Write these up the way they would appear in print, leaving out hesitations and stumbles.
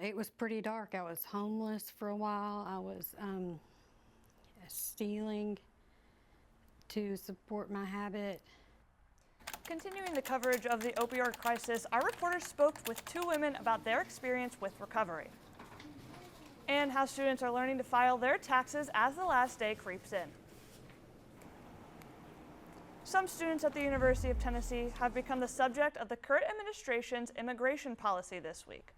It was pretty dark. I was homeless for a while. I was stealing to support my habit. Continuing the coverage of the opioid crisis, our reporters spoke with two women about their experience with recovery and how students are learning to file their taxes as the last day creeps in. Some students at the University of Tennessee have become the subject of the current administration's immigration policy this week.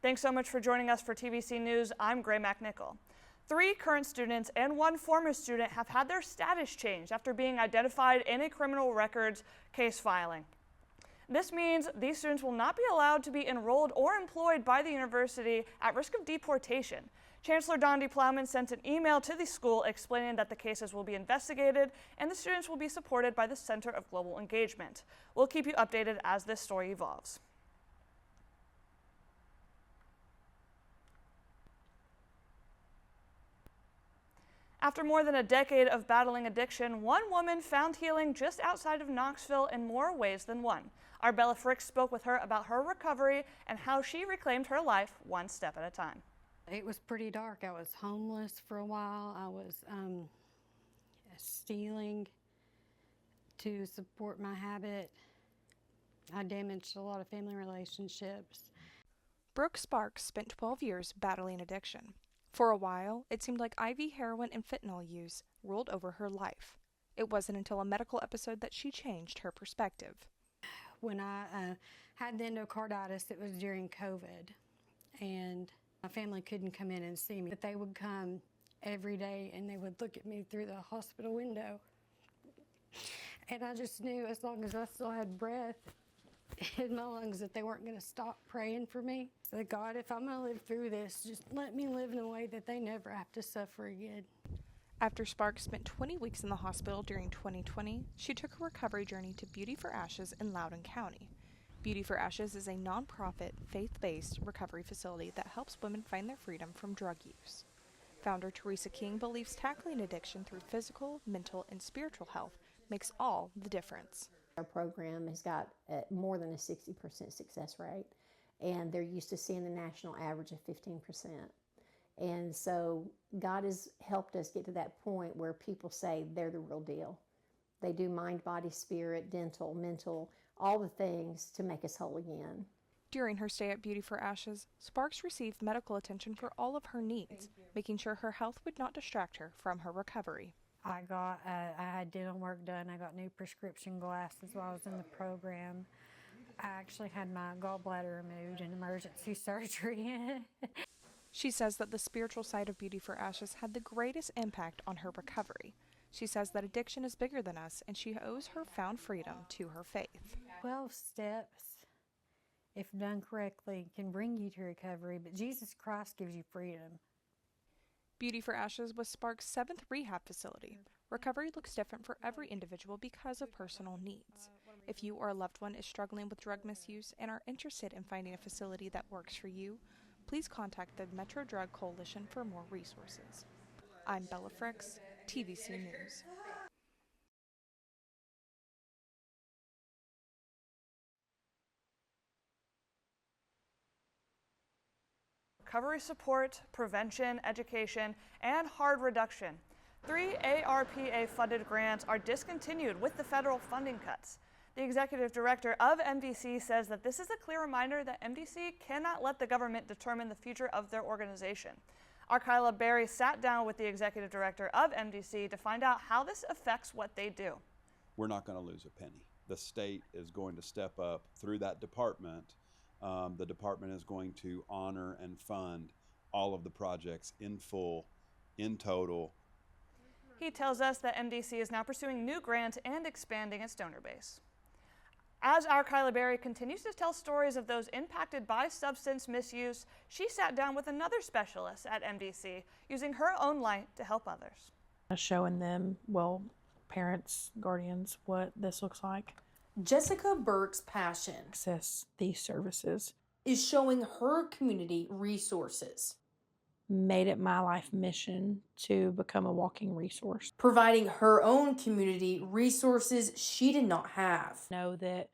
Thanks so much for joining us for TVC News. I'm Gray McNichol. 3 current students and 1 former student have had their status changed after being identified in a criminal records case filing. This means these students will not be allowed to be enrolled or employed by the university at risk of deportation. Chancellor Dondi Plowman sent an email to the school explaining that the cases will be investigated and the students will be supported by the Center of Global Engagement. We'll keep you updated as this story evolves. After more than a decade of battling addiction, one woman found healing just outside of Knoxville in more ways than one. Our Bella Frick spoke with her about her recovery and how she reclaimed her life one step at a time. It was pretty dark. I was homeless for a while. I was stealing to support my habit. I damaged a lot of family relationships. Brooke Sparks spent 12 years battling addiction. For a while, it seemed like IV heroin and fentanyl use ruled over her life. It wasn't until a medical episode that she changed her perspective. When I had the endocarditis, it was during COVID, and my family couldn't come in and see me. But they would come every day, and they would look at me through the hospital window. And I just knew as long as I still had breath in my lungs that they weren't going to stop praying for me. So God, if I'm going to live through this, just let me live in a way that they never have to suffer again. After Sparks spent 20 weeks in the hospital during 2020, she took her recovery journey to Beauty for Ashes in Loudoun County. Beauty for Ashes is a nonprofit, faith-based recovery facility that helps women find their freedom from drug use. Founder Teresa King believes tackling addiction through physical, mental, and spiritual health makes all the difference. Our program has got more than a 60% success rate, and they're used to seeing the national average of 15%. And so God has helped us get to that point where people say they're the real deal. They do mind, body, spirit, dental, mental, all the things to make us whole again. During her stay at Beauty for Ashes, Sparks received medical attention for all of her needs, making sure her health would not distract her from her recovery. I had dental work done. I got new prescription glasses while I was in the program. I actually had my gallbladder removed in emergency surgery. She says that the spiritual side of Beauty for Ashes had the greatest impact on her recovery. She says that addiction is bigger than us, and she owes her found freedom to her faith. 12 steps, if done correctly, can bring you to recovery, but Jesus Christ gives you freedom. Beauty for Ashes was Sparks' 7th rehab facility. Recovery looks different for every individual because of personal needs. If you or a loved one is struggling with drug misuse and are interested in finding a facility that works for you, please contact the Metro Drug Coalition for more resources. I'm Bella Fricks, TVC News. Recovery support, prevention, education, and harm reduction. 3 ARPA-funded grants are discontinued with the federal funding cuts. The executive director of MDC says that this is a clear reminder that MDC cannot let the government determine the future of their organization. Our Kyla Berry sat down with the executive director of MDC to find out how this affects what they do. We're not going to lose a penny. The state is going to step up through that department. The department is going to honor and fund all of the projects in full, in total. He tells us that MDC is now pursuing new grants and expanding its donor base. As our Kyla Berry continues to tell stories of those impacted by substance misuse, she sat down with another specialist at MDC, using her own light to help others. Showing them, well, parents, guardians, what this looks like. Jessica Burke's passion Access these services. is showing her community resources, Made it my life mission to become a walking resource. providing her own community resources she did not have. Know that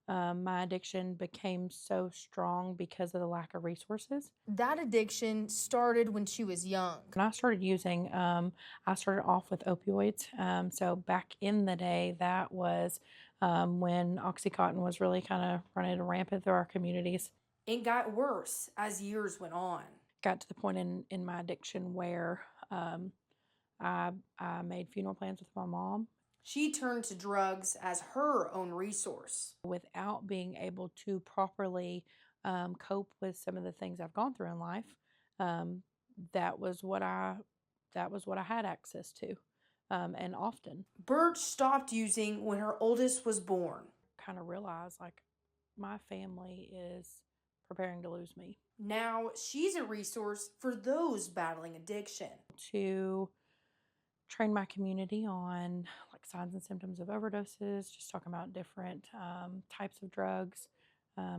My addiction became so strong because of the lack of resources. That addiction started when she was young. When I started using, I started off with opioids. So back in the day, that was when Oxycontin was really kind of running rampant through our communities. It got worse as years went on. Got to the point in my addiction where I made funeral plans with my mom. She turned to drugs as her own resource. Without being able to properly cope with some of the things I've gone through in life, that was what I had access to, and often. Birch stopped using when her oldest was born. Kind of realized like my family is preparing to lose me. Now she's a resource for those battling addiction. To train my community on like signs and symptoms of overdoses, just talking about different types of drugs,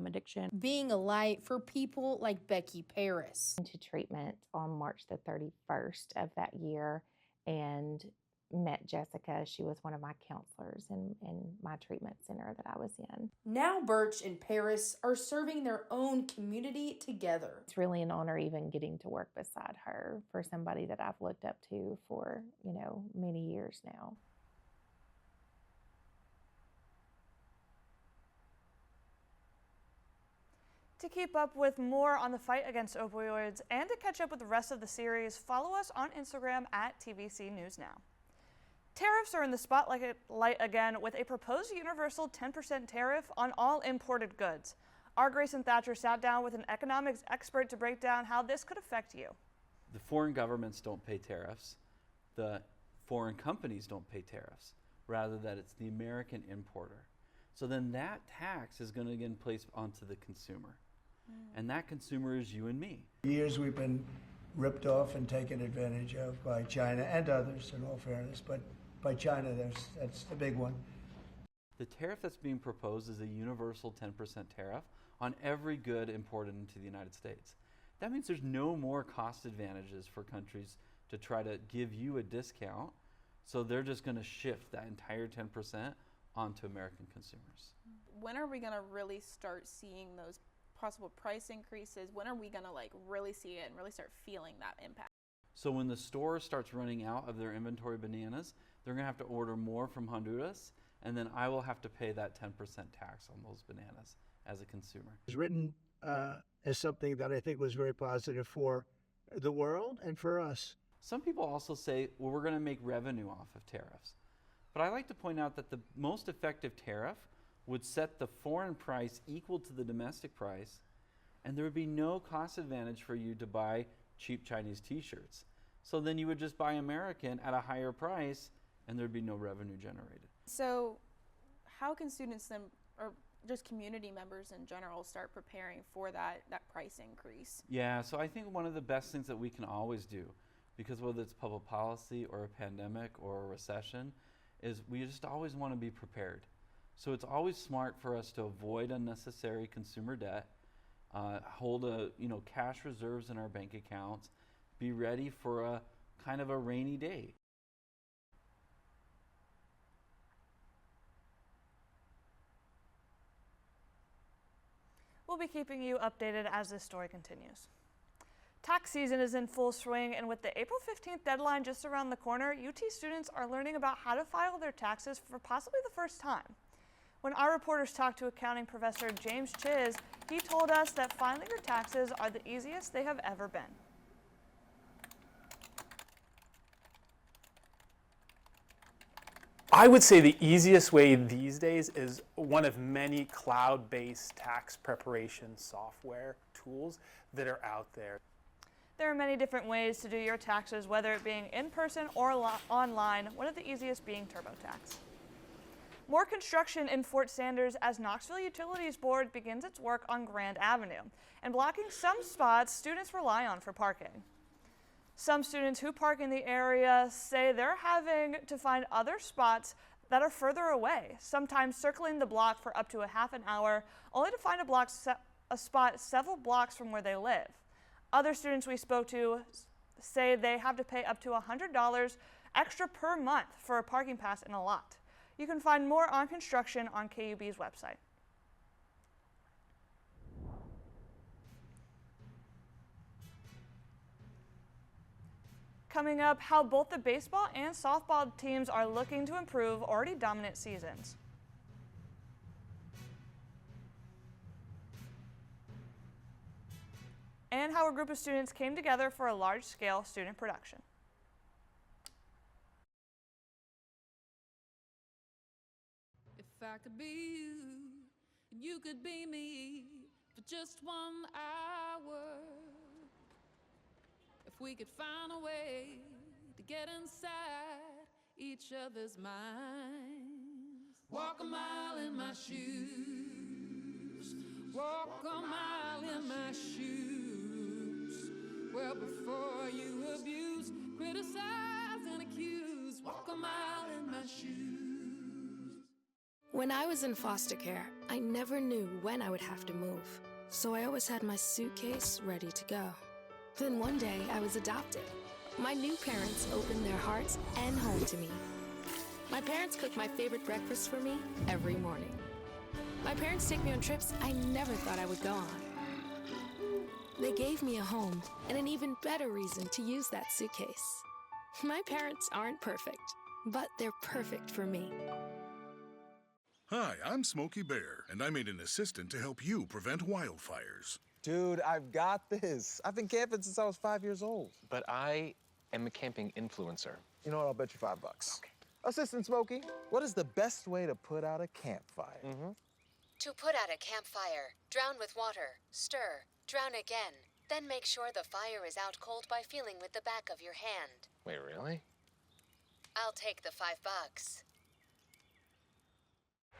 addiction. Being a light for people like Becky Paris. To treatment on March the 31st of that year and met Jessica. She was one of my counselors in my treatment center that I was in. Now Birch and Paris are serving their own community together. It's really an honor even getting to work beside her for somebody that I've looked up to for, many years now. To keep up with more on the fight against opioids and to catch up with the rest of the series, follow us on Instagram at TVC News Now. Tariffs are in the spotlight again with a proposed universal 10% tariff on all imported goods. Our Grayson Thatcher sat down with an economics expert to break down how this could affect you. The foreign governments don't pay tariffs. The foreign companies don't pay tariffs. Rather, that it's the American importer. So then that tax is going to get placed onto the consumer. And that consumer is you and me. For years we've been ripped off and taken advantage of by China and others, in all fairness, but by China, that's the big one. The tariff that's being proposed is a universal 10% tariff on every good imported into the United States. That means there's no more cost advantages for countries to try to give you a discount, so they're just going to shift that entire 10% onto American consumers. When are we going to really start seeing those possible price increases? When are we going to really see it and really start feeling that impact? So when the store starts running out of their inventory bananas, they're going to have to order more from Honduras, and then I will have to pay that 10% tax on those bananas as a consumer. It was written as something that I think was very positive for the world and for us. Some people also say, well, we're going to make revenue off of tariffs. But I like to point out that the most effective tariff would set the foreign price equal to the domestic price, and there would be no cost advantage for you to buy cheap Chinese t-shirts. So then you would just buy American at a higher price, and there'd be no revenue generated. So how can students then, or just community members in general, start preparing for that price increase? Yeah, so I think one of the best things that we can always do, because whether it's public policy or a pandemic or a recession, is we just always want to be prepared. So it's always smart for us to avoid unnecessary consumer debt, hold cash reserves in our bank accounts, be ready for a kind of a rainy day. We'll be keeping you updated as this story continues. Tax season is in full swing, and with the April 15th deadline just around the corner, UT students are learning about how to file their taxes for possibly the first time. When our reporters talked to accounting professor James Chiz, he told us that filing your taxes are the easiest they have ever been. I would say the easiest way these days is one of many cloud-based tax preparation software tools that are out there. There are many different ways to do your taxes, whether it being in person or online, one of the easiest being TurboTax. More construction in Fort Sanders as Knoxville Utilities Board begins its work on Grand Avenue and blocking some spots students rely on for parking. Some students who park in the area say they're having to find other spots that are further away, sometimes circling the block for up to a half an hour, only to find a spot several blocks from where they live. Other students we spoke to say they have to pay up to $100 extra per month for a parking pass in a lot. You can find more on construction on KUB's website. coming up, how both the baseball and softball teams are looking to improve already dominant seasons. And how a group of students came together for a large-scale student production. If I could be you, and you could be me for just 1 hour. If we could find a way to get inside each other's minds. Walk a mile in my shoes. Walk a mile in my shoes. Well, before you abuse, criticize and accuse. Walk a mile in my shoes. When I was in foster care, I never knew when I would have to move. So I always had my suitcase ready to go. Then one day, I was adopted. My new parents opened their hearts and home to me. My parents cook my favorite breakfast for me every morning. My parents take me on trips I never thought I would go on. They gave me a home and an even better reason to use that suitcase. My parents aren't perfect, but they're perfect for me. Hi, I'm Smokey Bear, and I made an assistant to help you prevent wildfires. Dude, I've got this. I've been camping since I was 5 years old. But I am a camping influencer. You know what? I'll bet you $5. Okay. Assistant Smokey, what is the best way to put out a campfire? To put out a campfire, drown with water, stir, drown again. Then make sure the fire is out cold by feeling with the back of your hand. Wait, really? I'll take the $5.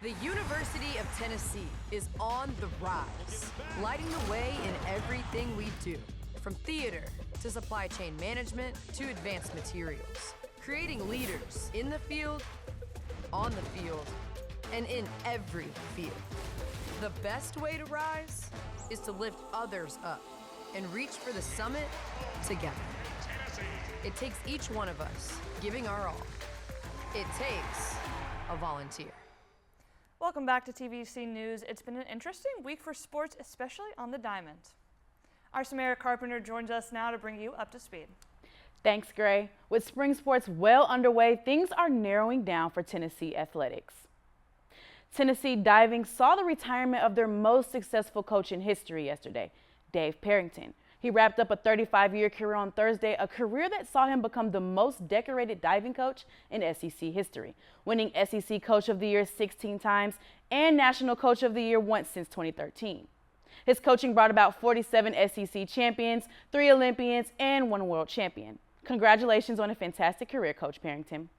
The University of Tennessee is on the rise, lighting the way in everything we do, from theater to supply chain management to advanced materials, creating leaders in the field, on the field, and in every field. The best way to rise is to lift others up and reach for the summit together. It takes each one of us giving our all. It takes a volunteer. Welcome back to TVC News. It's been an interesting week for sports, especially on the diamond. Our Samara Carpenter joins us now to bring you up to speed. Thanks, Gray. With spring sports well underway, things are narrowing down for Tennessee athletics. Tennessee diving saw the retirement of their most successful coach in history yesterday, Dave Parrington. He wrapped up a 35-year career on Thursday, a career that saw him become the most decorated diving coach in SEC history, winning SEC Coach of the Year 16 times and National Coach of the Year once since 2013. His coaching brought about 47 SEC champions, 3 Olympians, and 1 world champion. Congratulations on a fantastic career, Coach Parrington.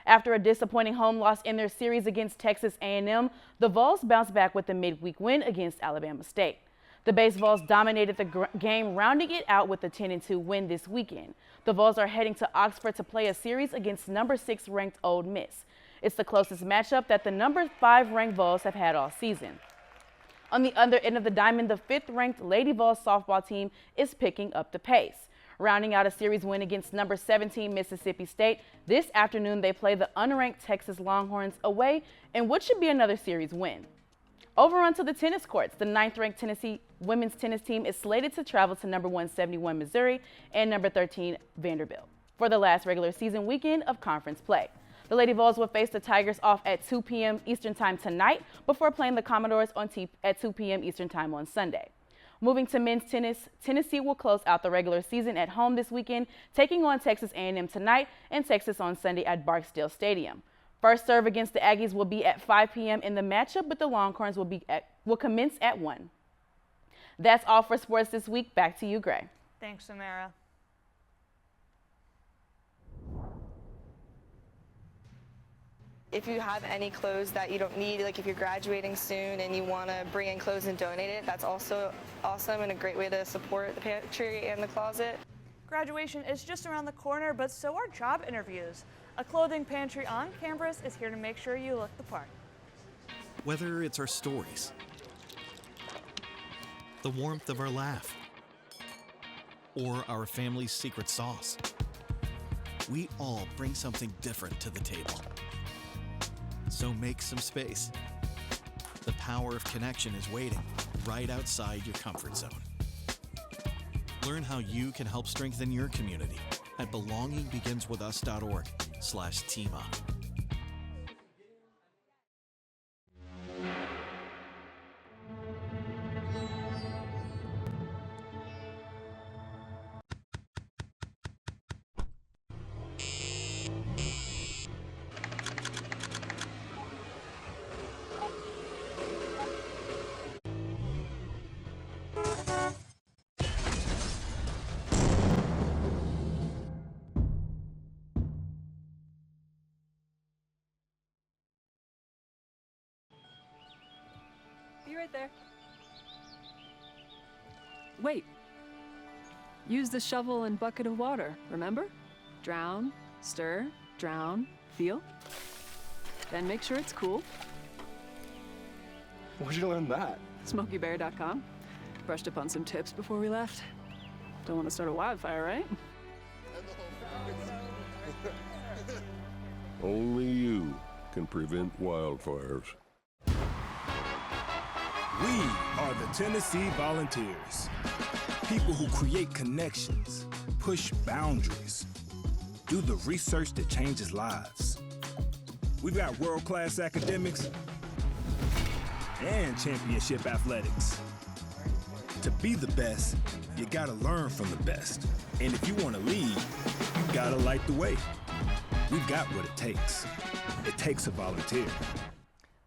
After a disappointing home loss in their series against Texas A&M, the Vols bounced back with a midweek win against Alabama State. The Base Vols dominated the game, rounding it out with a 10-2 win this weekend. The Vols are heading to Oxford to play a series against number 6 ranked Ole Miss. It's the closest matchup that the number 5 ranked Vols have had all season. On the other end of the diamond, the 5th ranked Lady Vols softball team is picking up the pace. Rounding out a series win against number 17 Mississippi State, this afternoon they play the unranked Texas Longhorns away in what should be another series win. Over onto the tennis courts, the 9th-ranked Tennessee women's tennis team is slated to travel to number 171 Missouri and number 13 Vanderbilt for the last regular season weekend of conference play. The Lady Vols will face the Tigers off at 2 p.m. Eastern Time tonight before playing the Commodores at 2 p.m. Eastern Time on Sunday. Moving to men's tennis, Tennessee will close out the regular season at home this weekend, taking on Texas A&M tonight and Texas on Sunday at Barksdale Stadium. First serve against the Aggies will be at 5 p.m. and the matchup with the Longhorns will commence at 1. That's all for sports this week. Back to you, Gray. Thanks, Samara. If you have any clothes that you don't need, like if you're graduating soon and you want to bring in clothes and donate it, that's also awesome and a great way to support the pantry and the closet. Graduation is just around the corner, but so are job interviews. A clothing pantry on campus is here to make sure you look the part. Whether it's our stories, the warmth of our laugh, or our family's secret sauce, we all bring something different to the table. So make some space. The power of connection is waiting right outside your comfort zone. Learn how you can help strengthen your community at belongingbeginswithus.org/teamup. Be right there. Wait. Use the shovel and bucket of water, remember? Drown, stir, drown, feel. Then make sure it's cool. Where'd you learn that? SmokeyBear.com. Brushed up on some tips before we left. Don't want to start a wildfire, right? Only you can prevent wildfires. We are the Tennessee Volunteers. People who create connections, push boundaries, do the research that changes lives. We've got world-class academics and championship athletics. To be the best, you gotta learn from the best. And if you wanna lead, you gotta light the way. We've got what it takes. It takes a volunteer.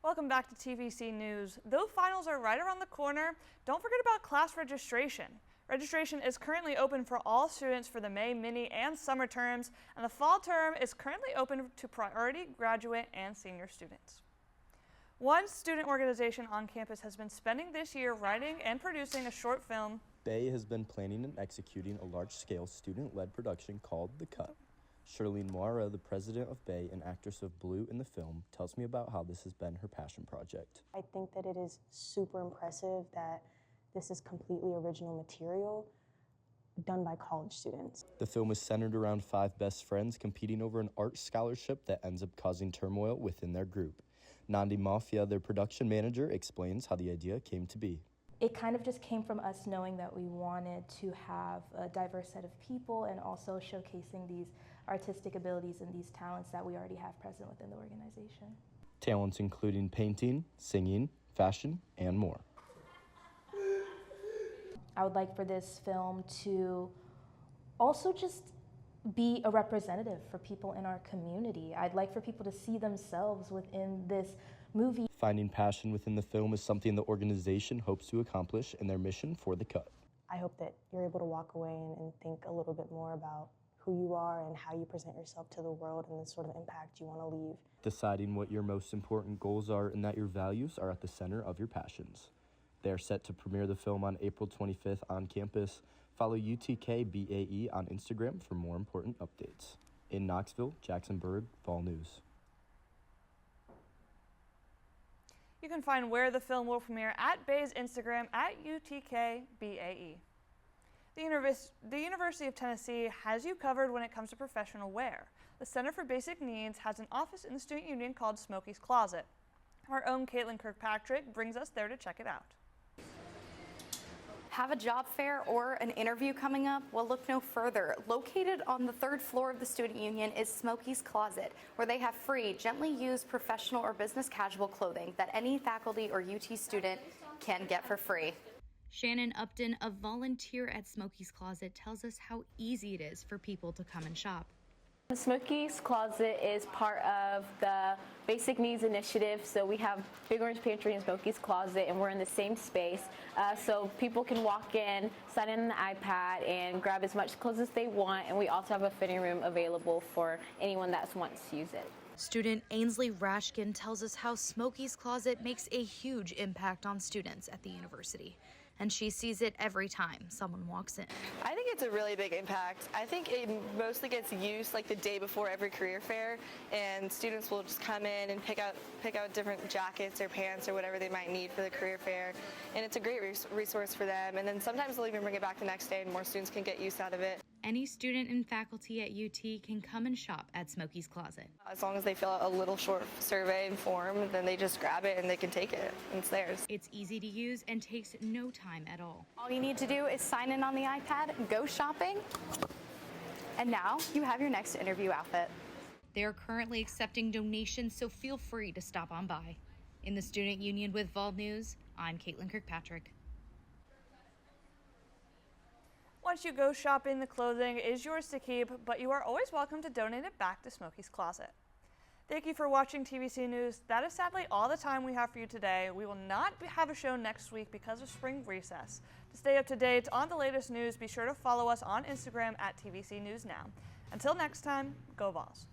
Welcome back to TVC News. Though finals are right around the corner, don't forget about class registration. Registration is currently open for all students for the May, mini, and summer terms, and the fall term is currently open to priority, graduate, and senior students. One student organization on campus has been spending this year writing and producing a short film. Bay has been planning and executing a large-scale student-led production called The Cut. Shirlene Moira, the president of Bay and actress of Blue in the film, tells me about how this has been her passion project. I think that it is super impressive that this is completely original material done by college students. The film is centered around 5 best friends competing over an art scholarship that ends up causing turmoil within their group. Nandi Mafia, their production manager, explains how the idea came to be. It kind of just came from us knowing that we wanted to have a diverse set of people and also showcasing these artistic abilities and these talents that we already have present within the organization. Talents including painting, singing, fashion, and more. I would like for this film to also just be a representative for people in our community. I'd like for people to see themselves within this movie. Finding passion within the film is something the organization hopes to accomplish in their mission for The Cut. I hope that you're able to walk away and think a little bit more about who you are and how you present yourself to the world and the sort of impact you want to leave. Deciding what your most important goals are and that your values are at the center of your passions. They are set to premiere the film on April 25th on campus. Follow UTK BAE on Instagram for more important updates. In Knoxville, Jackson Bird, Fall News. You can find where the film will premiere at Bay's Instagram at UTKBAE. The University of Tennessee has you covered when it comes to professional wear. The Center for Basic Needs has an office in the student union called Smokey's Closet. Our own Caitlin Kirkpatrick brings us there to check it out. Have a job fair or an interview coming up? Well, look no further. Located on the 3rd floor of the Student Union is Smokey's Closet, where they have free, gently used professional or business casual clothing that any faculty or UT student can get for free. Shannon Upton, a volunteer at Smokey's Closet, tells us how easy it is for people to come and shop. Smokey's Closet is part of the Basic Needs Initiative, so we have Big Orange Pantry and Smokey's Closet, and we're in the same space, so people can walk in, sign in on the iPad, and grab as much clothes as they want, and we also have a fitting room available for anyone that wants to use it. Student Ainsley Rashkin tells us how Smokey's Closet makes a huge impact on students at the university, and she sees it every time someone walks in. I think it's a really big impact. I think it mostly gets used like the day before every career fair, and students will just come in and pick out different jackets or pants or whatever they might need for the career fair, and it's a great resource for them. And then sometimes they'll even bring it back the next day and more students can get use out of it. Any student and faculty at UT can come and shop at Smokey's Closet. As long as they fill out a little short survey and form, then they just grab it and they can take it, and it's theirs. It's easy to use and takes no time at all. All you need to do is sign in on the iPad, go shopping, And now you have your next interview outfit. They are currently accepting donations, so feel free to stop on by. In the Student Union with Vol News, I'm Caitlin Kirkpatrick. Once you go shopping, the clothing is yours to keep, but you are always welcome to donate it back to Smokey's Closet. Thank you for watching TVC News. That is sadly all the time we have for you today. We will not have a show next week because of spring recess. To stay up to date on the latest news, be sure to follow us on Instagram at TVC News Now. Until next time, go Vols.